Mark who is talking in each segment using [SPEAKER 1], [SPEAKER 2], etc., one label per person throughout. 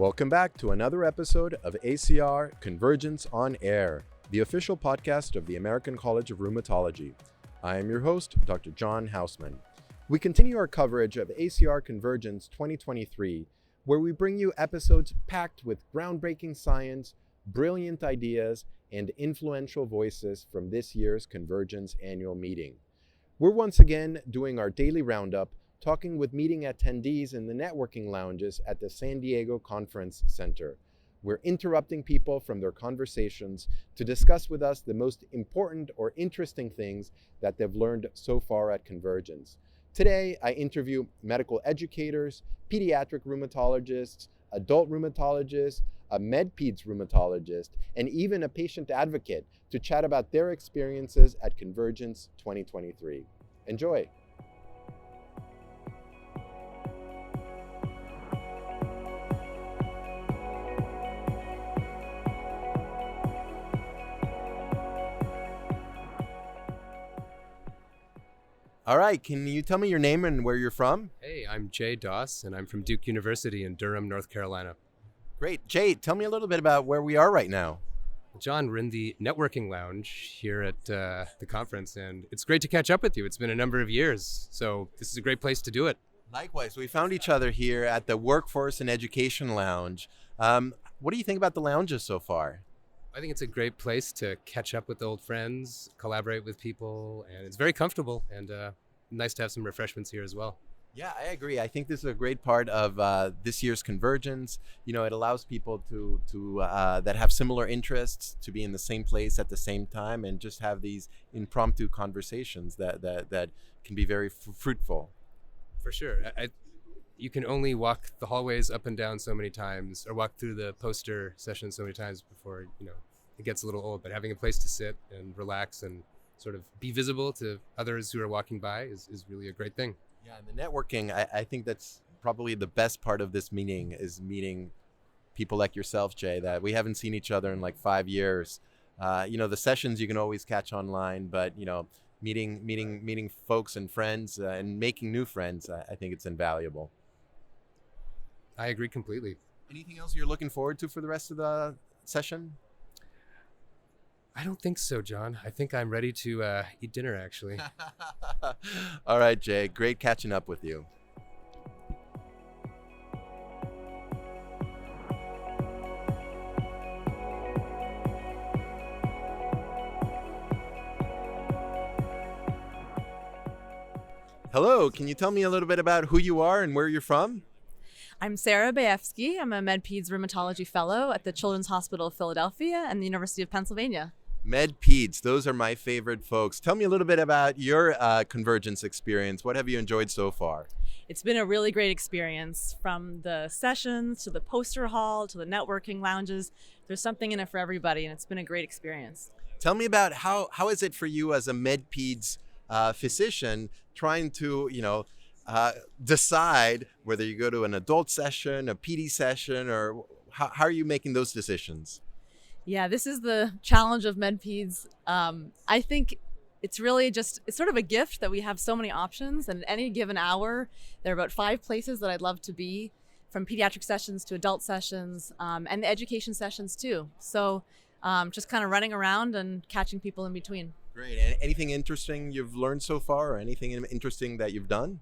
[SPEAKER 1] Welcome back to another episode of ACR Convergence on Air, the official podcast of the American College of Rheumatology. I am your host, Dr. John Hausmann. We continue our coverage of ACR Convergence 2023, where we bring you episodes packed with groundbreaking science, brilliant ideas, and influential voices from this year's Convergence annual meeting. We're once again doing our daily roundup, talking with meeting attendees in the networking lounges at the San Diego Conference Center. We're interrupting people from their conversations to discuss with us the most important or interesting things that they've learned so far at Convergence. Today, I interview medical educators, pediatric rheumatologists, adult rheumatologists, a med-peds rheumatologist, and even a patient advocate to chat about their experiences at Convergence 2023. Enjoy. All right, can you tell me your name and where you're from?
[SPEAKER 2] Hey, I'm Jay Doss, and I'm from Duke University in Durham, North Carolina.
[SPEAKER 1] Great. Jay, tell me a little bit about where we are right now.
[SPEAKER 2] John, we're in the networking lounge here at the conference, and it's great to catch up with you. It's been a number of years, so this is a great place to do it.
[SPEAKER 1] Likewise, we found each other here at the Workforce and Education Lounge. What do you think about the lounges so far?
[SPEAKER 2] I think it's a great place to catch up with old friends, collaborate with people, and it's very comfortable and nice to have some refreshments here as well.
[SPEAKER 1] Yeah, I agree. I think this is a great part of this year's Convergence. You know, it allows people to that have similar interests to be in the same place at the same time and just have these impromptu conversations that can be very fruitful.
[SPEAKER 2] For sure. You can only walk the hallways up and down so many times or walk through the poster sessions so many times before, it gets a little old. But having a place to sit and relax and sort of be visible to others who are walking by is really a great thing.
[SPEAKER 1] Yeah, and the networking, I think that's probably the best part of this meeting is meeting people like yourself, Jay, that we haven't seen each other in like 5 years. The sessions you can always catch online, but, meeting folks and friends and making new friends, I think it's invaluable.
[SPEAKER 2] I agree completely.
[SPEAKER 1] Anything else you're looking forward to for the rest of the session?
[SPEAKER 2] I don't think so, John. I think I'm ready to eat dinner, actually.
[SPEAKER 1] All right, Jay. Great catching up with you. Hello. Can you tell me a little bit about who you are and where you're from?
[SPEAKER 3] I'm Sarah Bayefsky. I'm a med-peds rheumatology fellow at the Children's Hospital of Philadelphia and the University of Pennsylvania.
[SPEAKER 1] Med-peds, those are my favorite folks. Tell me a little bit about your Convergence experience. What have you enjoyed so far?
[SPEAKER 3] It's been a really great experience, from the sessions to the poster hall to the networking lounges. There's something in it for everybody, and it's been a great experience.
[SPEAKER 1] Tell me about how is it for you as a med-peds physician trying to, decide whether you go to an adult session, a PD session, or how are you making those decisions?
[SPEAKER 3] Yeah, this is the challenge of med-peds. I think it's sort of a gift that we have so many options, and at any given hour, there are about 5 places that I'd love to be, from pediatric sessions to adult sessions, and the education sessions too. So just kind of running around and catching people in between.
[SPEAKER 1] Great. And anything interesting you've learned so far, or anything interesting that you've done?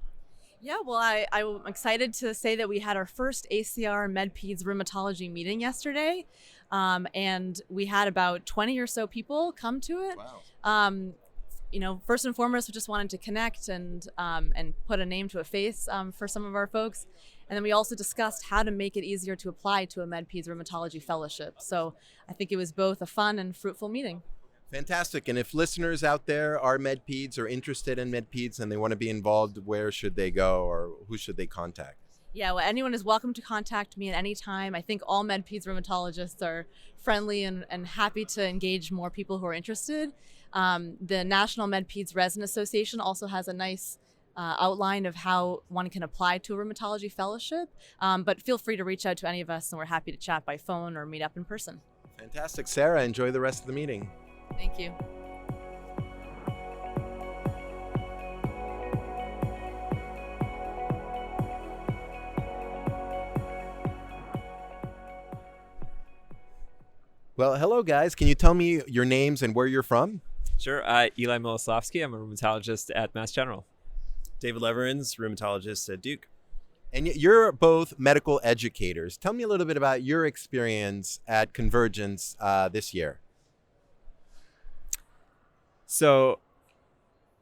[SPEAKER 3] Yeah, well, I'm excited to say that we had our first ACR Med-Peds Rheumatology meeting yesterday, and we had about 20 or so people come to it.
[SPEAKER 1] Wow.
[SPEAKER 3] First and foremost, we just wanted to connect and put a name to a face for some of our folks. And then we also discussed how to make it easier to apply to a Med-Peds Rheumatology Fellowship. So I think it was both a fun and fruitful meeting.
[SPEAKER 1] Fantastic. And if listeners out there are med-peds or interested in med-peds and they want to be involved, where should they go or who should they contact?
[SPEAKER 3] Yeah, well, anyone is welcome to contact me at any time. I think all med-peds rheumatologists are friendly and happy to engage more people who are interested. The National Med-Peds Resident Association also has a nice outline of how one can apply to a rheumatology fellowship. But feel free to reach out to any of us, and we're happy to chat by phone or meet up in person.
[SPEAKER 1] Fantastic. Sarah, enjoy the rest of the meeting.
[SPEAKER 3] Thank you.
[SPEAKER 1] Well, hello, guys. Can you tell me your names and where you're from?
[SPEAKER 4] Sure. Eli Miloslavsky. I'm a rheumatologist at Mass General.
[SPEAKER 5] David Leverins, rheumatologist at Duke.
[SPEAKER 1] And you're both medical educators. Tell me a little bit about your experience at Convergence this year.
[SPEAKER 4] So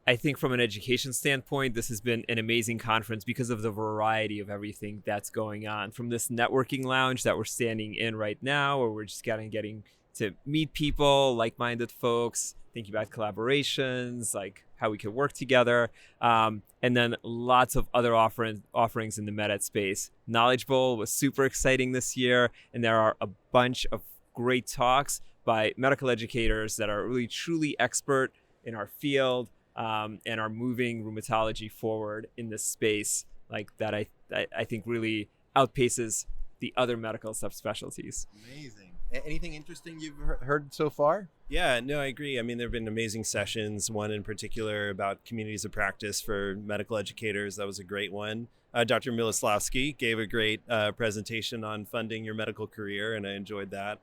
[SPEAKER 4] I think from an education standpoint, this has been an amazing conference because of the variety of everything that's going on. From this networking lounge that we're standing in right now, where we're just getting to meet people, like-minded folks, thinking about collaborations, like how we could work together, and then lots of other offerings in the med ed space. Knowledge Bowl was super exciting this year, and there are a bunch of great talks by medical educators that are really truly expert in our field, and are moving rheumatology forward in this space, like that I think really outpaces the other medical subspecialties.
[SPEAKER 1] Amazing. Anything interesting you've heard so far?
[SPEAKER 5] Yeah, no, I agree. I mean, there have been amazing sessions, one in particular about communities of practice for medical educators. That was a great one. Dr. Miloslavsky gave a great presentation on funding your medical career, and I enjoyed that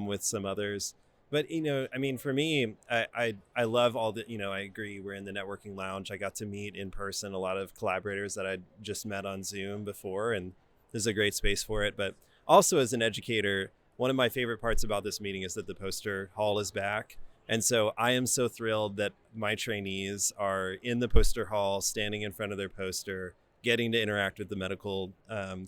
[SPEAKER 5] with some others. But, I mean, for me, I love all the, I agree. We're in the networking lounge. I got to meet in person a lot of collaborators that I just met on Zoom before, and this is a great space for it. But also as an educator, one of my favorite parts about this meeting is that the poster hall is back. And so I am so thrilled that my trainees are in the poster hall, standing in front of their poster, getting to interact with the medical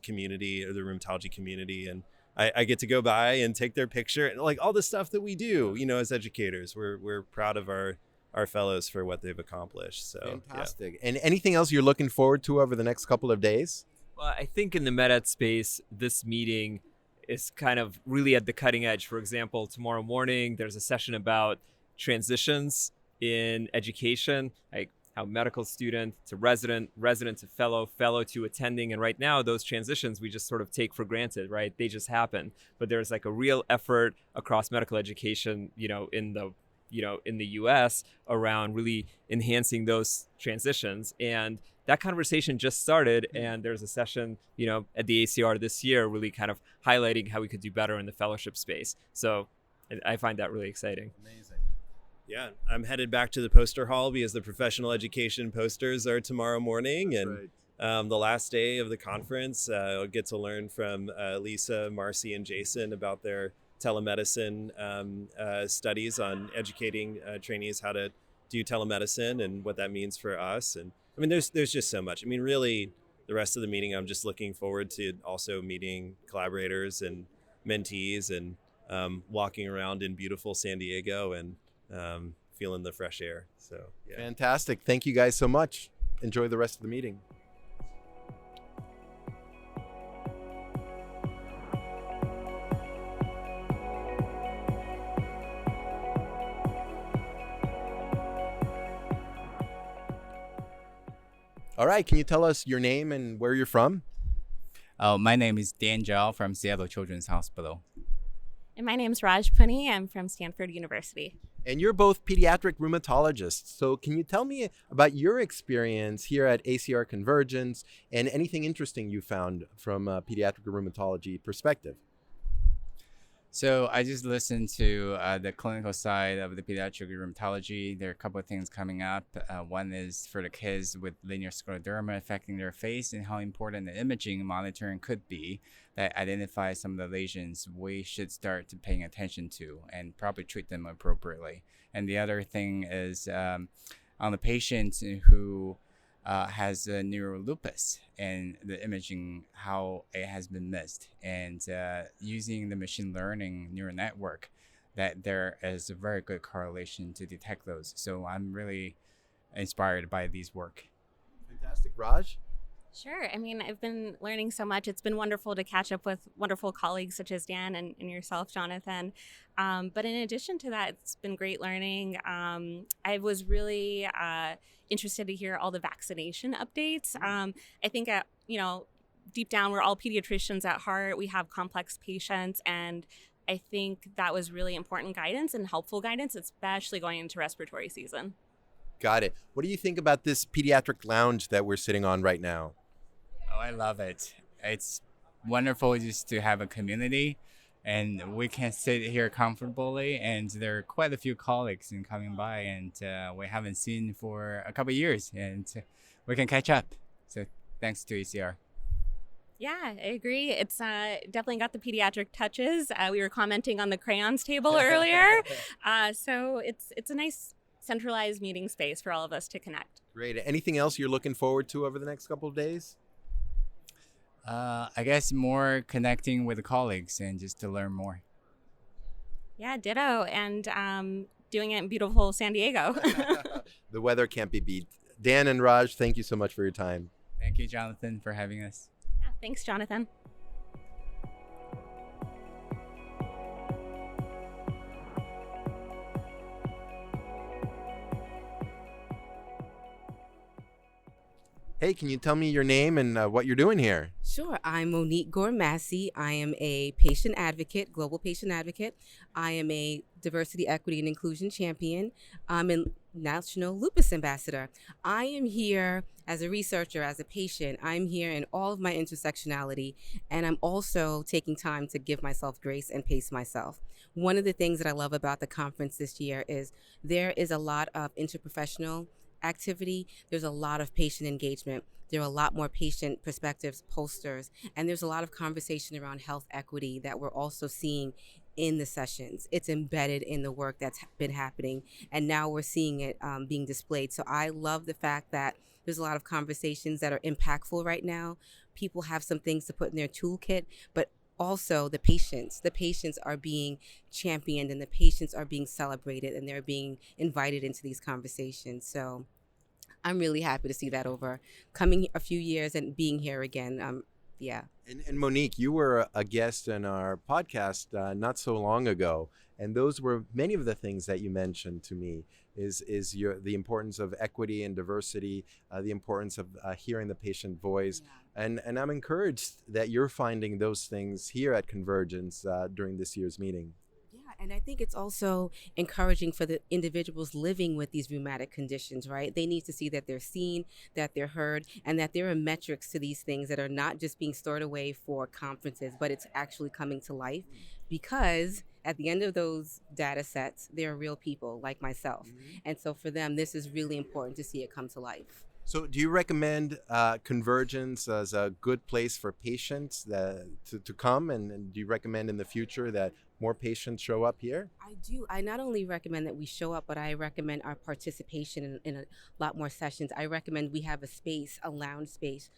[SPEAKER 5] community or the rheumatology community. And I get to go by and take their picture, and like all the stuff that we do, as educators. We're proud of our fellows for what they've accomplished. So
[SPEAKER 1] fantastic. Yeah. And anything else you're looking forward to over the next couple of days?
[SPEAKER 4] Well, I think in the med ed space, this meeting is kind of really at the cutting edge. For example, tomorrow morning, there's a session about transitions in education, like how medical student to resident to fellow to attending. And right now, those transitions we just sort of take for granted, right? They just happen. But there's like a real effort across medical education, in the US around really enhancing those transitions. And that conversation just started, and there's a session, at the ACR this year, really kind of highlighting how we could do better in the fellowship space. So I find that really exciting.
[SPEAKER 1] Amazing.
[SPEAKER 5] Yeah, I'm headed back to the poster hall because the professional education posters are tomorrow morning. And the last day of the conference, I'll get to learn from Lisa, Marcy, and Jason about their telemedicine studies on educating trainees how to do telemedicine and what that means for us. And I mean, there's just so much. I mean, really, the rest of the meeting, I'm just looking forward to also meeting collaborators and mentees and walking around in beautiful San Diego and feeling the fresh air. So, yeah.
[SPEAKER 1] Fantastic. Thank you guys so much. Enjoy the rest of the meeting. All right. Can you tell us your name and where you're from?
[SPEAKER 6] My name is Dan Zhao from Seattle Children's Hospital.
[SPEAKER 7] And my name is Raj Puni. I'm from Stanford University.
[SPEAKER 1] And you're both pediatric rheumatologists. So can you tell me about your experience here at ACR Convergence and anything interesting you found from a pediatric rheumatology perspective?
[SPEAKER 6] So I just listened to the clinical side of the pediatric rheumatology. There are a couple of things coming up. One is for the kids with linear scleroderma affecting their face and how important the imaging monitoring could be that identifies some of the lesions we should start to paying attention to and probably treat them appropriately. And the other thing is on the patient who has a neurolupus and the imaging, how it has been missed, and using the machine learning neural network, that there is a very good correlation to detect those. So I'm really inspired by these work.
[SPEAKER 1] Fantastic. Raj?
[SPEAKER 7] Sure. I mean, I've been learning so much. It's been wonderful to catch up with wonderful colleagues such as Dan and yourself, Jonathan. But in addition to that, it's been great learning. I was really interested to hear all the vaccination updates. I think, deep down, we're all pediatricians at heart. We have complex patients, and I think that was really important guidance and helpful guidance, especially going into respiratory season.
[SPEAKER 1] Got it. What do you think about this pediatric lounge that we're sitting on right now?
[SPEAKER 6] Oh, I love it. It's wonderful just to have a community and we can sit here comfortably. And there are quite a few colleagues in coming by, and we haven't seen for a couple of years, and we can catch up. So thanks to ACR.
[SPEAKER 7] Yeah, I agree. It's definitely got the pediatric touches. We were commenting on the crayons table earlier. So it's a nice centralized meeting space for all of us to connect.
[SPEAKER 1] Great. Anything else you're looking forward to over the next couple of days?
[SPEAKER 6] I guess more connecting with the colleagues and just to learn more.
[SPEAKER 7] Yeah, ditto. And doing it in beautiful San Diego.
[SPEAKER 1] The weather can't be beat. Dan and Raj, thank you so much for your time.
[SPEAKER 6] Thank you, Jonathan, for having us.
[SPEAKER 7] Yeah, thanks, Jonathan.
[SPEAKER 1] Hey, can you tell me your name and what you're doing here?
[SPEAKER 8] Sure. I'm Monique Gourmassy. I am a patient advocate, global patient advocate. I am a diversity, equity, and inclusion champion. I'm a national lupus ambassador. I am here as a researcher, as a patient. I'm here in all of my intersectionality, and I'm also taking time to give myself grace and pace myself. One of the things that I love about the conference this year is there is a lot of interprofessional activity. There's a lot of patient engagement. There are a lot more patient perspectives, posters, and there's a lot of conversation around health equity that we're also seeing in the sessions. It's embedded in the work that's been happening, and now we're seeing it being displayed. So I love the fact that there's a lot of conversations that are impactful right now. People have some things to put in their toolkit, but also the patients are being championed, and the patients are being celebrated, and they're being invited into these conversations. So I'm really happy to see that over coming a few years and being here again. Yeah.
[SPEAKER 1] And Monique, you were a guest in our podcast not so long ago, and those were many of the things that you mentioned to me. Is the importance of equity and diversity, the importance of hearing the patient voice, and I'm encouraged that you're finding those things here at Convergence during this year's meeting.
[SPEAKER 8] And I think it's also encouraging for the individuals living with these rheumatic conditions, right? They need to see that they're seen, that they're heard, and that there are metrics to these things that are not just being stored away for conferences, but it's actually coming to life, because at the end of those data sets, there are real people like myself. And so for them, this is really important to see it come to life.
[SPEAKER 1] So do you recommend Convergence as a good place for patients to come? And do you recommend in the future that more patients show up here?
[SPEAKER 8] I do. I not only recommend that we show up, but I recommend our participation in a lot more sessions. I recommend we have a space, a lounge space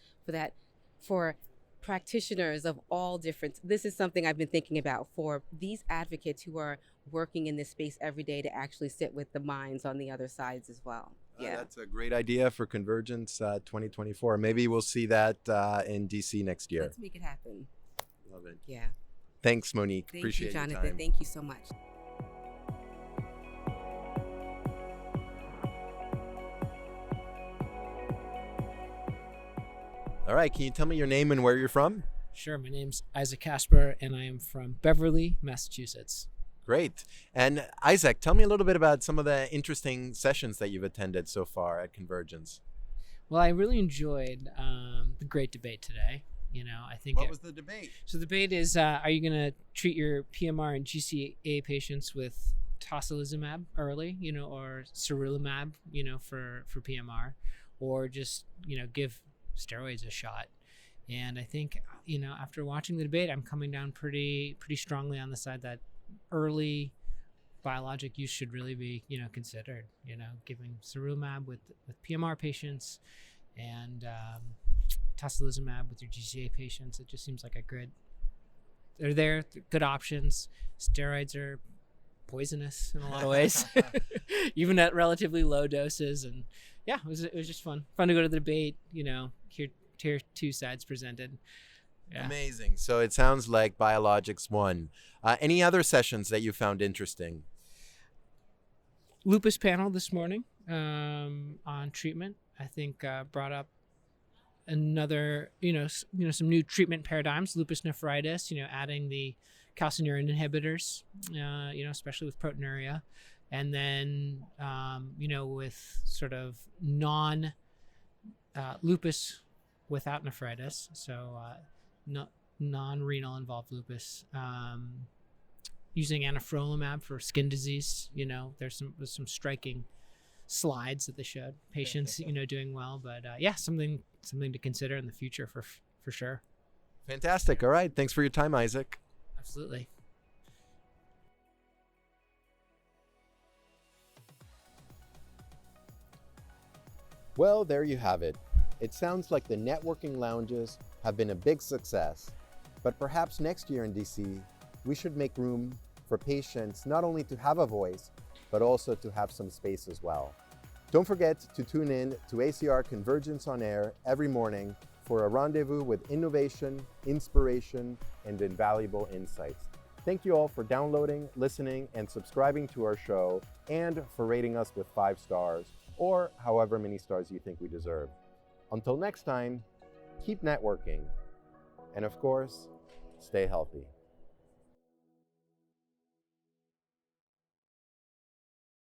[SPEAKER 8] for practitioners of all different. This is something I've been thinking about for these advocates who are working in this space every day to actually sit with the minds on the other sides as well. Yeah,
[SPEAKER 1] that's a great idea for Convergence 2024. Maybe we'll see that in DC next year.
[SPEAKER 8] Let's make it happen.
[SPEAKER 1] Love it.
[SPEAKER 8] Yeah.
[SPEAKER 1] Thanks, Monique.
[SPEAKER 8] Thank
[SPEAKER 1] Appreciate
[SPEAKER 8] you, Jonathan.
[SPEAKER 1] your time.
[SPEAKER 8] Thank you so much.
[SPEAKER 1] All right, can you tell me your name and where you're from?
[SPEAKER 9] Sure, my name's Isaac Casper, and I am from Beverly, Massachusetts.
[SPEAKER 1] Great. And Isaac, tell me a little bit about some of the interesting sessions that you've attended so far at Convergence.
[SPEAKER 9] Well, I really enjoyed the great debate today. I think
[SPEAKER 1] What was the debate?
[SPEAKER 9] So the debate is, are you going to treat your PMR and GCA patients with tocilizumab early, or sarilumab, for PMR, or just, give steroids a shot? And I think, after watching the debate, I'm coming down pretty strongly on the side that early biologic use should really be, considered, giving sarilumab with PMR patients and tocilizumab with your GCA patients. It just seems like they're good options. Steroids are poisonous in a lot of ways, even at relatively low doses. And yeah, it was just fun to go to the debate, hear two sides presented. Yeah.
[SPEAKER 1] Amazing. So it sounds like biologics won. Any other sessions that you found interesting?
[SPEAKER 9] Lupus panel this morning on treatment, I think brought up another, some new treatment paradigms. Lupus nephritis, adding the calcineurin inhibitors, especially with proteinuria, and then with sort of non lupus without nephritis, so non-renal involved lupus. Using anifrolumab for skin disease. There's some striking slides that they showed patients, doing well. But something to consider in the future for sure.
[SPEAKER 1] Fantastic. All right. Thanks for your time, Isaac.
[SPEAKER 9] Absolutely.
[SPEAKER 1] Well, there you have it. It sounds like the networking lounges have been a big success, but perhaps next year in DC, we should make room for patients not only to have a voice, but also to have some space as well. Don't forget to tune in to ACR Convergence on Air every morning for a rendezvous with innovation, inspiration, and invaluable insights. Thank you all for downloading, listening, and subscribing to our show, and for rating us with 5 stars, or however many stars you think we deserve. Until next time, keep networking, and of course, stay healthy.